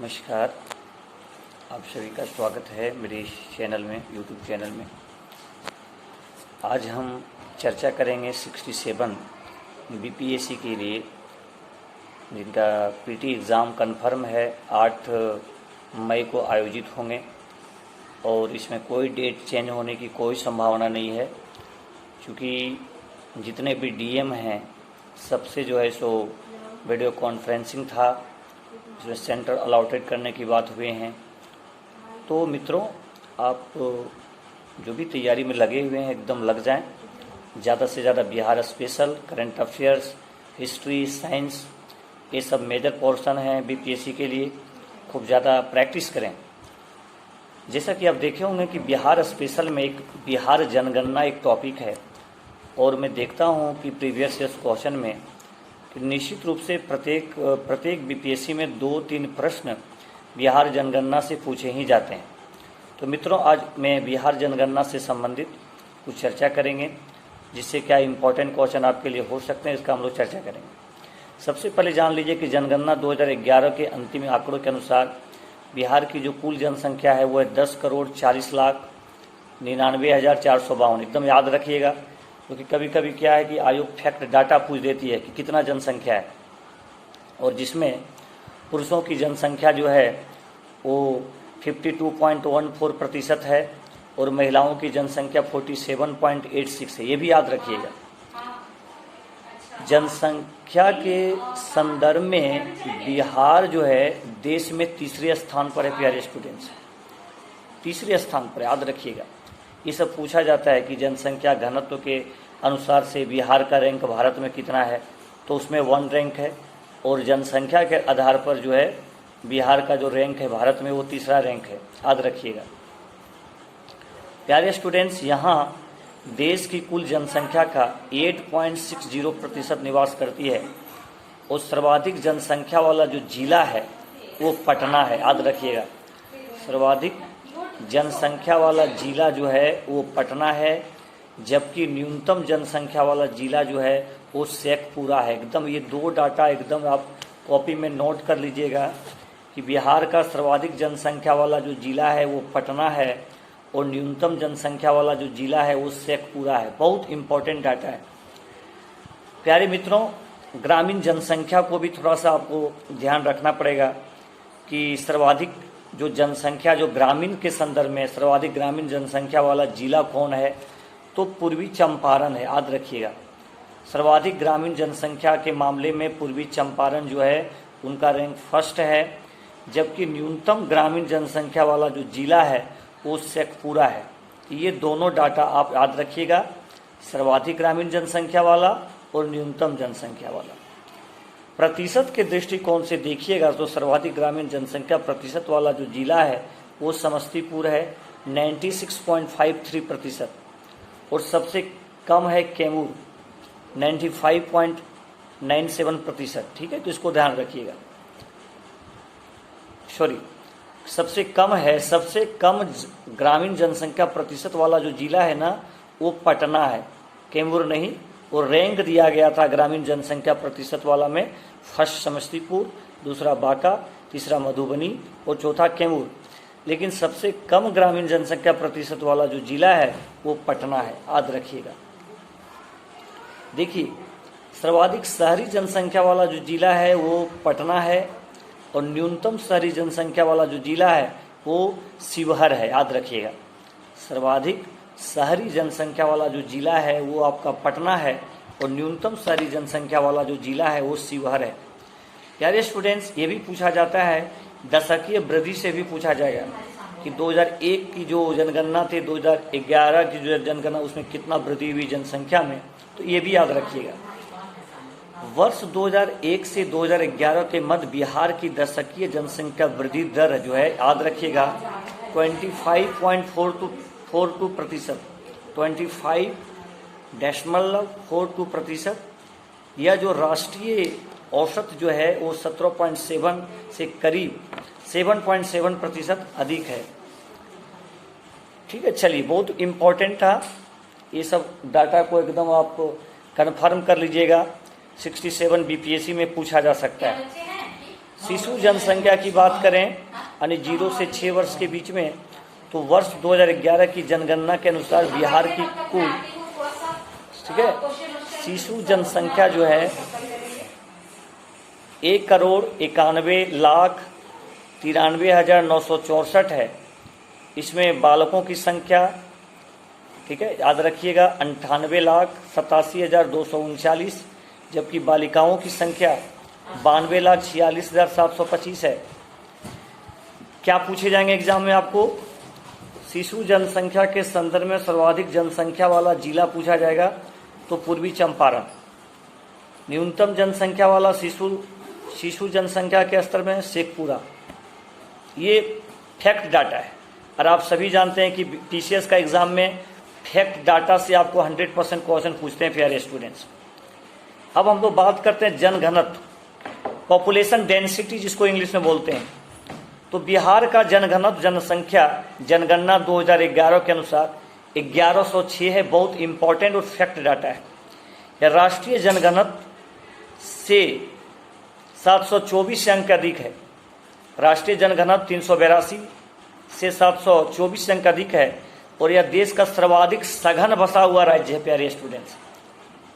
नमस्कार, आप सभी का स्वागत है मेरे इस चैनल में, यूट्यूब चैनल में। आज हम चर्चा करेंगे 67 बीपीएससी के लिए, जिनका पीटी एग्ज़ाम कन्फर्म है 8 मई को आयोजित होंगे और इसमें कोई डेट चेंज होने की कोई संभावना नहीं है, क्योंकि जितने भी डीएम हैं सबसे जो है सो वीडियो कॉन्फ्रेंसिंग था, जिसमें सेंटर अलॉटेड करने की बात हुए हैं। तो मित्रों, आप जो भी तैयारी में लगे हुए हैं एकदम लग जाएं। ज़्यादा से ज़्यादा Bihar special, current affairs, history, science, ये सब मेजर पोर्शन हैं बीपीएससी के लिए। खूब ज़्यादा प्रैक्टिस करें। जैसा कि आप देखे होंगे कि बिहार स्पेशल में एक बिहार जनगणना एक टॉपिक है, और मैं देखता हूं कि प्रीवियस ईयर्स क्वेश्चन में कि निश्चित रूप से प्रत्येक बीपीएससी में 2-3 प्रश्न बिहार जनगणना से पूछे ही जाते हैं। तो मित्रों, आज मैं बिहार जनगणना से संबंधित कुछ चर्चा करेंगे, जिससे क्या इम्पोर्टेंट क्वेश्चन आपके लिए हो सकते हैं, इसका हम लोग चर्चा करेंगे। सबसे पहले जान लीजिए कि जनगणना 2011 के अंतिम आंकड़ों के अनुसार बिहार की जो कुल जनसंख्या है वो है 10,40,99,452। एकदम याद रखिएगा, क्योंकि कभी कभी क्या है कि आयोग फैक्ट डाटा पूछ देती है कि कितना जनसंख्या है, और जिसमें पुरुषों की जनसंख्या जो है वो 52.14% है और महिलाओं की जनसंख्या 47.86 है। ये भी याद रखिएगा। जनसंख्या के संदर्भ में बिहार जो है देश में तीसरे स्थान पर है। प्यारे स्टूडेंट्स, तीसरे स्थान पर, याद रखिएगा। ये सब पूछा जाता है कि जनसंख्या घनत्व के अनुसार से बिहार का रैंक भारत में कितना है, तो उसमें 1 रैंक है, और जनसंख्या के आधार पर जो है बिहार का जो रैंक है भारत में वो तीसरा रैंक है। याद रखिएगा। प्यारे स्टूडेंट्स, यहाँ देश की कुल जनसंख्या का 8.60% निवास करती है, और सर्वाधिक जनसंख्या वाला जो जिला है वो पटना है। याद रखिएगा, सर्वाधिक जनसंख्या वाला जिला जो है वो पटना है, जबकि न्यूनतम जनसंख्या वाला जिला जो है वो शेखपुरा है। एकदम ये 2 डाटा एकदम आप कॉपी में नोट कर लीजिएगा कि बिहार का सर्वाधिक जनसंख्या वाला जो जिला है वो पटना है, और न्यूनतम जनसंख्या वाला जो जिला है वो शेखपुरा है। बहुत इंपॉर्टेंट डाटा है। प्यारे मित्रों, ग्रामीण जनसंख्या को भी थोड़ा सा आपको ध्यान रखना पड़ेगा कि सर्वाधिक जो जनसंख्या जो ग्रामीण के संदर्भ में सर्वाधिक ग्रामीण जनसंख्या वाला जिला कौन है, तो पूर्वी चंपारण है। याद रखिएगा, सर्वाधिक ग्रामीण जनसंख्या के मामले में पूर्वी चंपारण जो है उनका रैंक फर्स्ट है, जबकि न्यूनतम ग्रामीण जनसंख्या वाला जो जिला है वो शेखपुरा है। ये दोनों डाटा आप याद रखिएगा, सर्वाधिक ग्रामीण जनसंख्या वाला और न्यूनतम जनसंख्या वाला। प्रतिशत के दृष्टिकोण से देखिएगा तो सर्वाधिक ग्रामीण जनसंख्या प्रतिशत वाला जो जिला है वो समस्तीपुर है, 96.53%, और सबसे कम है कैमूर, 95.97%। ठीक है, तो इसको ध्यान रखिएगा। सबसे कम ग्रामीण जनसंख्या प्रतिशत वाला जो जिला है ना वो पटना है, कैमूर नहीं। और रैंक दिया गया था ग्रामीण जनसंख्या प्रतिशत वाला में, फर्स्ट समस्तीपुर, दूसरा बांका, तीसरा मधुबनी और चौथा कैमूर। लेकिन सबसे कम ग्रामीण जनसंख्या प्रतिशत वाला जो जिला है वो पटना है। याद रखिएगा। देखिए, सर्वाधिक शहरी जनसंख्या वाला जो जिला है वो पटना है, और न्यूनतम शहरी जनसंख्या वाला जो जिला है वो शिवहर है। याद रखिएगा, सर्वाधिक शहरी जनसंख्या वाला जो जिला है वो आपका पटना है, और न्यूनतम शहरी जनसंख्या वाला जो जिला है वो शिवहर है। प्यारे स्टूडेंट्स, ये भी पूछा जाता है, दशकीय वृद्धि से भी पूछा जाएगा कि 2001 की जो जनगणना थी, 2011 की जो जनगणना, उसमें कितना वृद्धि हुई जनसंख्या में, तो ये भी याद रखिएगा। वर्ष 2001 से 2011 के मध्य बिहार की दशकीय जनसंख्या वृद्धि दर जो है, याद रखिएगा, 25.42%, 25.42%। यह जो राष्ट्रीय औसत जो है वो 17.7 से करीब 7.7% अधिक है। ठीक है, चलिए, बहुत इम्पोर्टेंट था। ये सब डाटा को एकदम आप कंफर्म कर लीजिएगा, 67 बीपीएससी में पूछा जा सकता है। शिशु जनसंख्या की बात करें यानी 0 से 6 वर्ष के बीच में, तो वर्ष 2011 की जनगणना के अनुसार बिहार की कुल, ठीक है, शिशु जनसंख्या जो है 1,91,93,964 है। इसमें बालकों की संख्या, ठीक है, याद रखिएगा 98,87,239, जबकि बालिकाओं की संख्या 92,46,725 है। क्या पूछे जाएंगे एग्जाम में आपको? शिशु जनसंख्या के संदर्भ में सर्वाधिक जनसंख्या वाला जिला पूछा जाएगा तो पूर्वी चंपारण। न्यूनतम जनसंख्या वाला शिशु जनसंख्या के स्तर में शेखपुरा। ये फैक्ट डाटा है और आप सभी जानते हैं कि टीसीएस का एग्जाम में फैक्ट डाटा से आपको 100% क्वेश्चन पूछते हैं प्यारे स्टूडेंट्स। अब हम लोग बात करते हैं जनघनत्व, पॉपुलेशन डेंसिटी जिसको इंग्लिश में बोलते हैं। तो बिहार का जनघनत्व जनसंख्या जनगणना 2011 के अनुसार 1106 है। बहुत इंपॉर्टेंट और फैक्ट डाटा है। यह राष्ट्रीय जनघनत्व से 724 से अंक अधिक है। राष्ट्रीय जनघनत्व 382 से 724 से अंक अधिक है और यह देश का सर्वाधिक सघन बसा हुआ राज्य है प्यारे स्टूडेंट्स।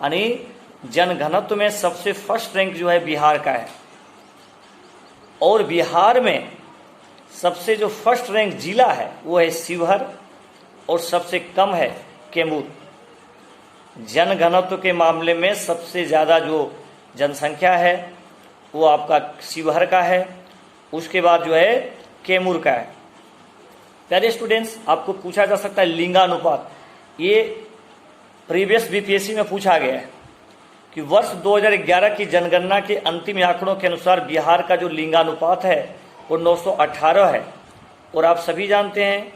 यानी जनघनत्व में सबसे फर्स्ट रैंक जो है बिहार का है और बिहार में सबसे जो फर्स्ट रैंक जिला है वो है शिवहर और सबसे कम है कैमूर। जनघनत्व के मामले में सबसे ज़्यादा जो जनसंख्या है वो आपका शिवहर का है, उसके बाद जो है कैमूर का है। प्यारे स्टूडेंट्स, आपको पूछा जा सकता है लिंगानुपात। ये प्रीवियस बीपीएससी में पूछा गया है कि वर्ष 2011 की जनगणना के अंतिम आंकड़ों के अनुसार बिहार का जो लिंगानुपात है वो 918 है और आप सभी जानते हैं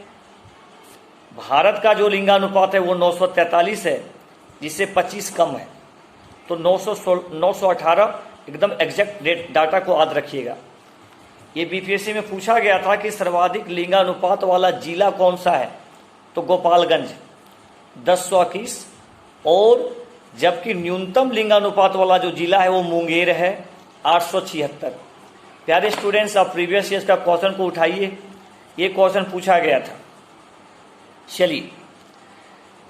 भारत का जो लिंगानुपात है वो 943 है, जिससे 25 कम है। तो 918 एकदम एग्जैक्ट डाटा को याद रखिएगा। ये बीपीएससी में पूछा गया था कि सर्वाधिक लिंगानुपात वाला जिला कौन सा है, तो गोपालगंज 1021 और जबकि न्यूनतम लिंगानुपात वाला जो जिला है वो मुंगेर है 876। प्यारे स्टूडेंट्स, आप प्रीवियस ईयर का क्वेश्चन को उठाइए, ये क्वेश्चन पूछा गया था। चलिए,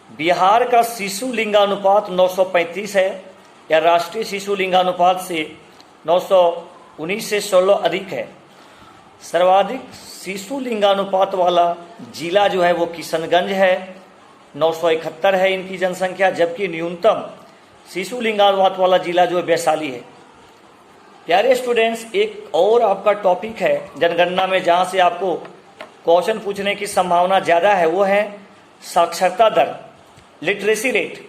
बिहार का शिशु लिंगानुपात 935 है या राष्ट्रीय शिशु लिंगानुपात से 919 से 16 अधिक है। सर्वाधिक शिशु लिंगानुपात वाला जिला जो है वो किशनगंज है, 971 है इनकी जनसंख्या, जबकि न्यूनतम शिशु लिंगानुपात वाला जिला जो है वैशाली है। प्यारे स्टूडेंट्स, एक और आपका टॉपिक है जनगणना में जहां से आपको क्वेश्चन पूछने की संभावना ज़्यादा है, वो है साक्षरता दर, लिटरेसी रेट।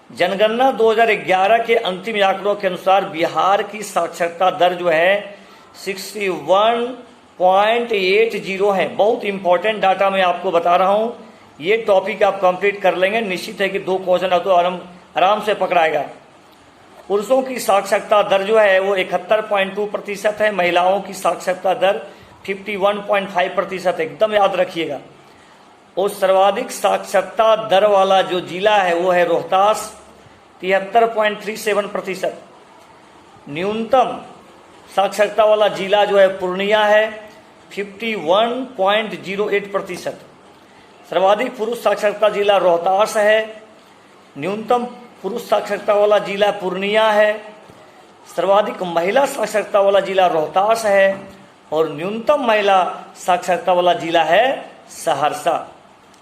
जनगणना 2011 के अंतिम आंकड़ों के अनुसार बिहार की साक्षरता दर जो है 61.80 है। बहुत इंपॉर्टेंट डाटा मैं आपको बता रहा हूं, ये टॉपिक आप कंप्लीट कर लेंगे, निश्चित है कि 2 क्वेश्चन तो आराम से पकड़ाएगा। पुरुषों की साक्षरता दर जो है वो 71.2% है, महिलाओं की साक्षरता दर 51.5%, एकदम याद रखिएगा। और सर्वाधिक साक्षरता दर वाला जो जिला है वो है रोहतास 73.37%। न्यूनतम साक्षरता वाला जिला जो है पूर्णिया है 51.08%। सर्वाधिक पुरुष साक्षरता जिला रोहतास है, न्यूनतम पुरुष साक्षरता वाला जिला पूर्णिया है, सर्वाधिक महिला साक्षरता वाला जिला रोहतास है और न्यूनतम महिला साक्षरता वाला जिला है सहरसा।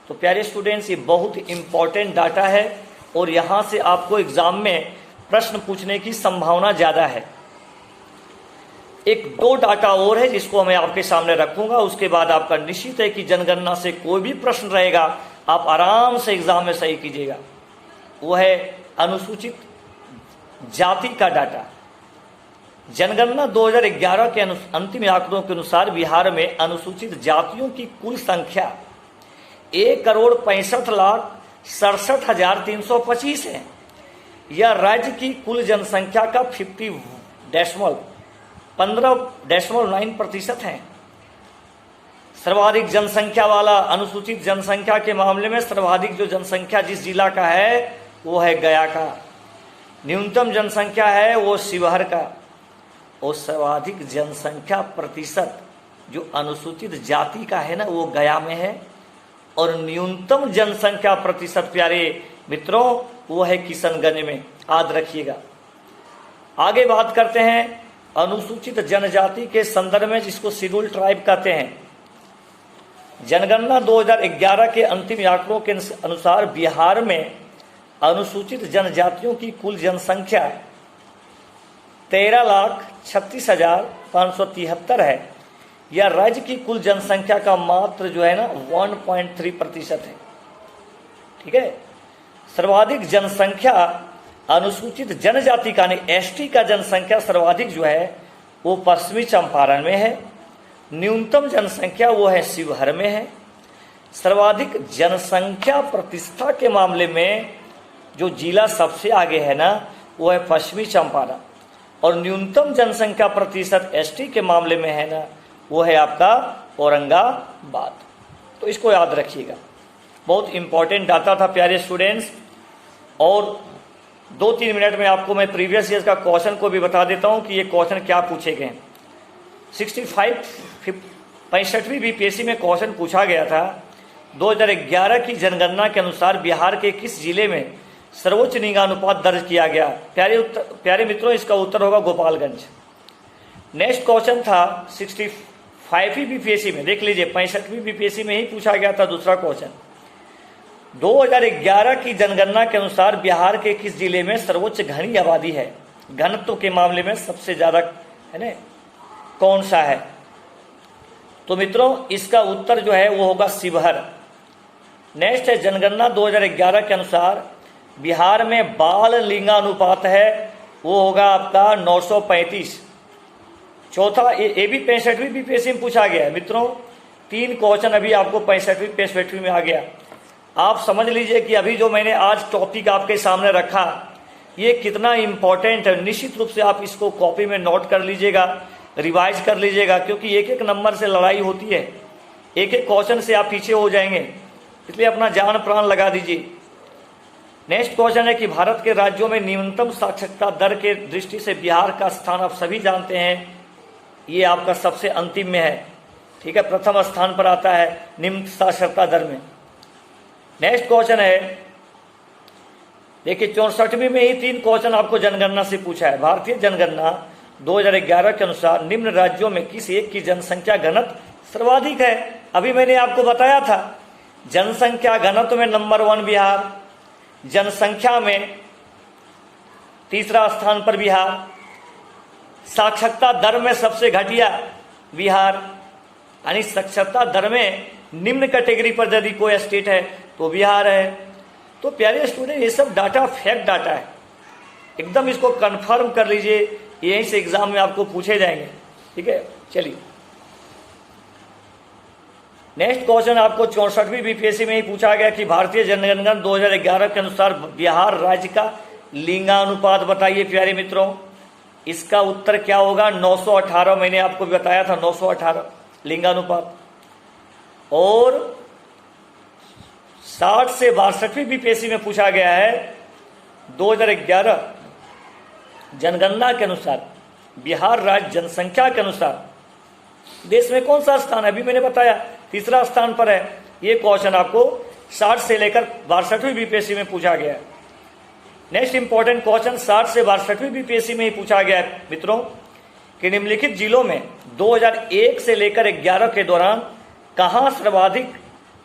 तो प्यारे स्टूडेंट्स, ये बहुत इंपॉर्टेंट डाटा है और यहाँ से आपको एग्जाम में प्रश्न पूछने की संभावना ज़्यादा है। 1-2 डाटा और है जिसको मैं आपके सामने रखूंगा, उसके बाद आपका निश्चित है कि जनगणना से कोई भी प्रश्न रहेगा आप आराम से एग्जाम में सही कीजिएगा। वो है अनुसूचित जाति का डाटा। जनगणना 2011 के अंतिम आंकड़ों के अनुसार बिहार में अनुसूचित जातियों की कुल संख्या 1,65,67,325 है। यह राज्य की कुल जनसंख्या का 15.9% है। सर्वाधिक जनसंख्या वाला अनुसूचित जनसंख्या के मामले में सर्वाधिक जो जनसंख्या जिस जिला का है वो है गया का। न्यूनतम जनसंख्या है वो शिवहर का और सर्वाधिक जनसंख्या प्रतिशत जो अनुसूचित जाति का है ना वो गया में है, और न्यूनतम जनसंख्या प्रतिशत प्यारे मित्रों वो है किशनगंज में, याद रखिएगा। आगे बात करते हैं अनुसूचित जनजाति के संदर्भ में, जिसको शेड्यूल ट्राइब कहते हैं। जनगणना 2011 के अंतिम आंकड़ों के अनुसार बिहार में अनुसूचित जनजातियों की कुल जनसंख्या 13,36,573 है। यह राज्य की कुल जनसंख्या का मात्र जो है ना 1.3% है। ठीक है। सर्वाधिक जनसंख्या अनुसूचित जनजाति का नहीं, एसटी का जनसंख्या सर्वाधिक जो है वो पश्चिमी चंपारण में है। न्यूनतम जनसंख्या वो है शिवहर में है। सर्वाधिक जनसंख्या प्रतिष्ठा के मामले में जो जिला सबसे आगे है ना वो है पश्चिमी चंपारण, और न्यूनतम जनसंख्या प्रतिशत एसटी के मामले में है ना वो है आपका औरंगाबाद। तो इसको याद रखिएगा, बहुत इंपॉर्टेंट डाटा था प्यारे स्टूडेंट्स। और 2-3 मिनट में आपको मैं प्रीवियस ईयर का क्वेश्चन को भी बता देता हूं कि ये क्वेश्चन क्या पूछे गए। 65वीं बीपीएससी में क्वेश्चन पूछा गया था, 2011 की जनगणना के अनुसार बिहार के किस जिले में सर्वोच्च लिंगानुपात दर्ज किया गया। प्यारे मित्रों, इसका उत्तर होगा गोपालगंज। नेक्स्ट क्वेश्चन था 65वीं बीपीएससी में, देख लीजिए 65वीं बीपीएससी में ही पूछा गया था दूसरा क्वेश्चन। 2011 की जनगणना के अनुसार बिहार के किस जिले में सर्वोच्च घनी आबादी है, घनत्व के मामले में सबसे ज्यादा है ना, कौन सा है। तो मित्रों इसका उत्तर जो है वो होगा शिवहर। नेक्स्ट है जनगणना 2011 के अनुसार बिहार में बाल लिंगानुपात है, वो होगा आपका 935। चौथा ये भी 65वीं बीपीएससी में पूछा गया है मित्रों। 3 क्वेश्चन अभी आपको 65वीं में आ गया। आप समझ लीजिए कि अभी जो मैंने आज टॉपिक आपके सामने रखा ये कितना इंपॉर्टेंट है। निश्चित रूप से आप इसको कॉपी में नोट कर लीजिएगा, रिवाइज कर लीजिएगा, क्योंकि एक एक नंबर से लड़ाई होती है, एक एक क्वेश्चन से आप पीछे हो जाएंगे, इसलिए अपना जान प्राण लगा दीजिए। नेक्स्ट क्वेश्चन है कि भारत के राज्यों में न्यूनतम साक्षरता दर के दृष्टि से बिहार का स्थान आप सभी जानते हैं, ये आपका सबसे अंतिम में है। ठीक है, प्रथम स्थान पर आता है निम्न साक्षरता दर में। नेक्स्ट क्वेश्चन है, देखिए 64वीं में ही 3 क्वेश्चन आपको जनगणना से पूछा है। भारतीय जनगणना 2011 के अनुसार निम्न राज्यों में किस एक की जनसंख्या घनत्व सर्वाधिक है। अभी मैंने आपको बताया था जनसंख्या घनत्व में नंबर 1 बिहार, जनसंख्या में तीसरा स्थान पर बिहार, साक्षरता दर में सबसे घटिया बिहार, यानी साक्षरता दर में निम्न कैटेगरी पर यदि कोई स्टेट है तो बिहार है। तो प्यारे स्टूडेंट ये सब डाटा फैक्ट डाटा है, एकदम इसको कंफर्म कर लीजिए, यहीं से एग्जाम में आपको पूछे जाएंगे। ठीक है, चलिए नेक्स्ट क्वेश्चन आपको 64वीं बीपीएससी में ही पूछा गया कि भारतीय जनगणना 2011 के अनुसार बिहार राज्य का लिंगानुपात बताइए प्यारे मित्रों। इसका उत्तर क्या होगा 918। मैंने आपको बताया था 918 लिंगानुपात। और 60 से 62वीं बीपीएससी में पूछा गया है 2011 जनगणना के अनुसार बिहार राज्य जनसंख्या के अनुसार देश में कौन सा स्थान है। अभी मैंने बताया तीसरा स्थान पर है। ये क्वेश्चन आपको 60 से लेकर 62वीं बीपीएससी में पूछा गया है। नेक्स्ट इंपॉर्टेंट क्वेश्चन 60 से 62वीं बीपीएससी में ही पूछा गया है मित्रों कि निम्नलिखित जिलों में 2001 से लेकर 11 के दौरान कहां सर्वाधिक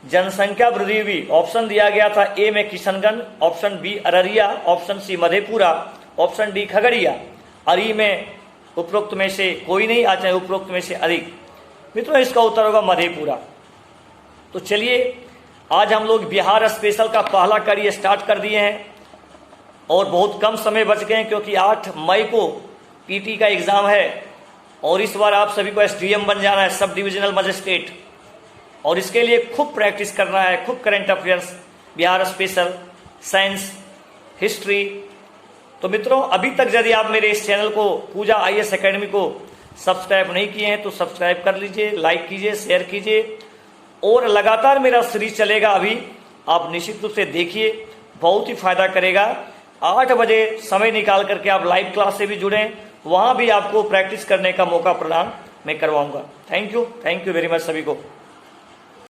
जनसंख्या वृद्धि हुई। ऑप्शन दिया गया था, ए में Kishanganj, option B Araria, option C Madhepura, option D Khagaria, और ई में उपरोक्त में से कोई नहीं, आ चाहे उपरोक्त में से अधिक। मित्रों इसका उत्तर होगा मधेपुरा। तो चलिए आज हम लोग बिहार स्पेशल का पहला कड़ी स्टार्ट कर दिए हैं और बहुत कम समय बच गए हैं, क्योंकि 8 मई को पीटी का एग्जाम है और इस बार आप सभी को एसडीएम बन जाना है, सब डिविजनल मजिस्ट्रेट, और इसके लिए खूब प्रैक्टिस करना है, खूब current affairs, Bihar special, science, history. तो मित्रों अभी तक यदि आप मेरे इस चैनल को पूजा आईएएस एकेडमी को सब्सक्राइब नहीं किए हैं तो सब्सक्राइब कर लीजिए, लाइक कीजिए, शेयर कीजिए, और लगातार मेरा सीरीज चलेगा। अभी आप निश्चित रूप से देखिए, बहुत ही फायदा करेगा। 8 बजे समय निकाल करके आप लाइव क्लास से भी जुड़ें वहाँ भी आपको प्रैक्टिस करने का मौका प्रदान मैं करवाऊँगा। थैंक यू वेरी मच सभी को।